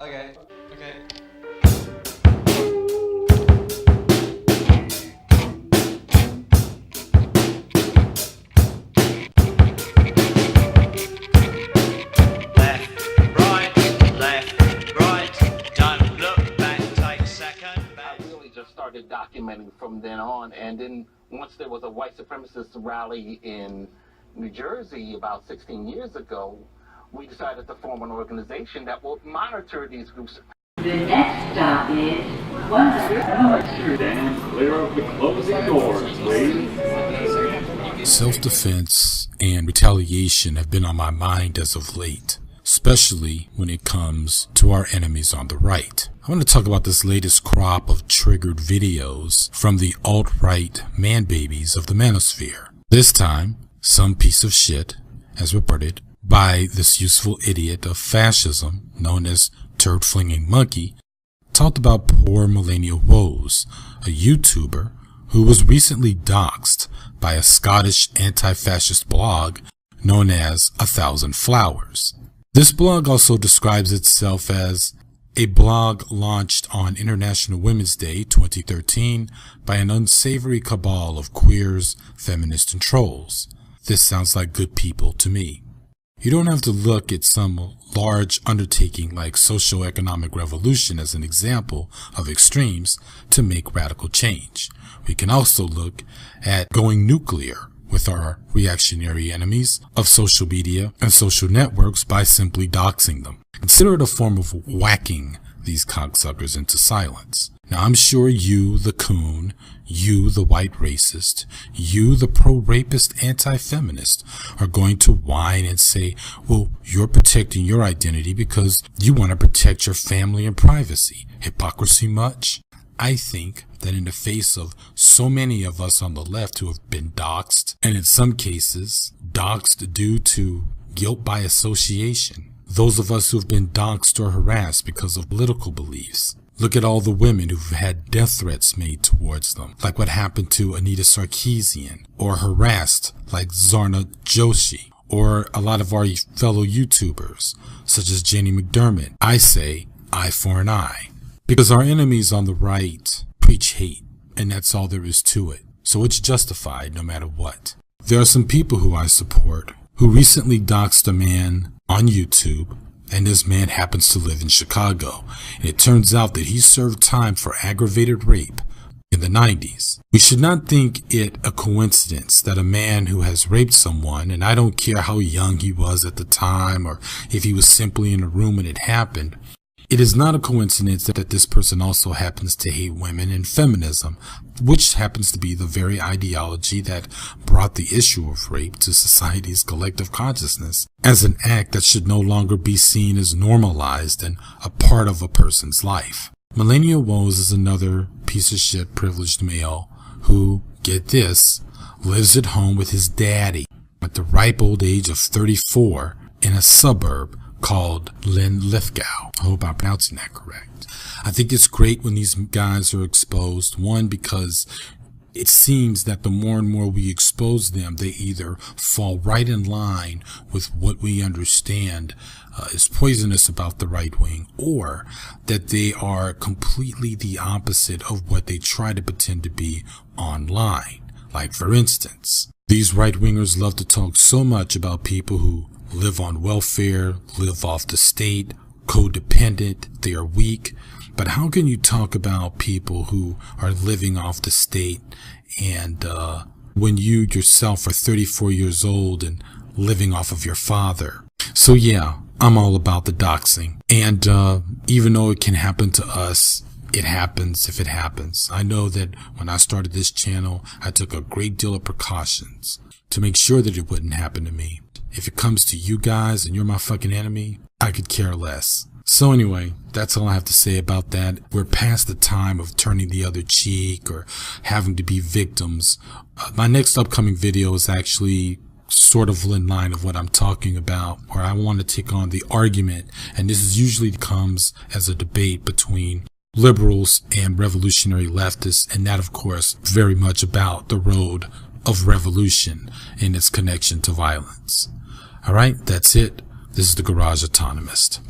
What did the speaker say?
Okay. Okay. Started documenting from then on, and then once there was a white supremacist rally in New Jersey about 16 years ago, we decided to form an organization that will monitor these groups. The next stop is 100 Stand clear of the closing doors, please. Self-defense and retaliation have been on my mind as of late, especially when it comes to our enemies on the right. I want to talk about this latest crop of triggered videos from the alt-right man-babies of the manosphere. This time, some piece of shit, as reported by this useful idiot of fascism known as Turd-Flinging Monkey, talked about poor Melania Woes, a YouTuber who was recently doxxed by a Scottish anti-fascist blog known as 1,000 Flowers. This blog also describes itself as a blog launched on International Women's Day 2013 by an unsavory cabal of queers, feminists, and trolls. This sounds like good people to me. You don't have to look at some large undertaking like socio-economic revolution as an example of extremes to make radical change. We can also look at going nuclear with our reactionary enemies of social media and social networks by simply doxing them. Consider it a form of whacking these cocksuckers into silence. Now, I'm sure you, the coon, you, the white racist, you, the pro-rapist anti-feminist, are going to whine and say, well, you're protecting your identity because you want to protect your family and privacy. Hypocrisy much? I think that in the face of so many of us on the left who have been doxxed, and in some cases, doxxed due to guilt by association, those of us who've been doxxed or harassed because of political beliefs. Look at all the women who've had death threats made towards them, like what happened to Anita Sarkeesian, or harassed like Zarna Joshi, or a lot of our fellow YouTubers, such as Jenny McDermott. I say, eye for an eye. Because our enemies on the right preach hate, and that's all there is to it. So it's justified no matter what. There are some people who I support who recently doxed a man on YouTube, and this man happens to live in Chicago. And it turns out that he served time for aggravated rape in the 90s. We should not think it a coincidence that a man who has raped someone, and I don't care how young he was at the time or if he was simply in a room when it happened, it is not a coincidence that this person also happens to hate women and feminism, which happens to be the very ideology that brought the issue of rape to society's collective consciousness as an act that should no longer be seen as normalized and a part of a person's life. Melania Woes is another piece of shit privileged male who, get this, lives at home with his daddy at the ripe old age of 34 in a suburb called Linlithgow. I hope I'm pronouncing that correct. I think it's great when these guys are exposed. One, because it seems that the more and more we expose them, they either fall right in line with what we understand is poisonous about the right wing, or that they are completely the opposite of what they try to pretend to be online. Like, for instance, these right-wingers love to talk so much about people who live on welfare, live off the state, codependent, they are weak. But how can you talk about people who are living off the state and when you yourself are 34 years old and living off of your father? So yeah, I'm all about the doxing. And even though it can happen to us, it happens if it happens. I know that when I started this channel, I took a great deal of precautions to make sure that it wouldn't happen to me. If it comes to you guys and you're my fucking enemy, I could care less. So anyway, that's all I have to say about that. We're past the time of turning the other cheek or having to be victims. My next upcoming video is actually sort of in line of what I'm talking about, where I want to take on the argument, and this is usually comes as a debate between liberals and revolutionary leftists, and that of course very much about the road of revolution and its connection to violence. Alright, that's it. This is the Garage Autonomist.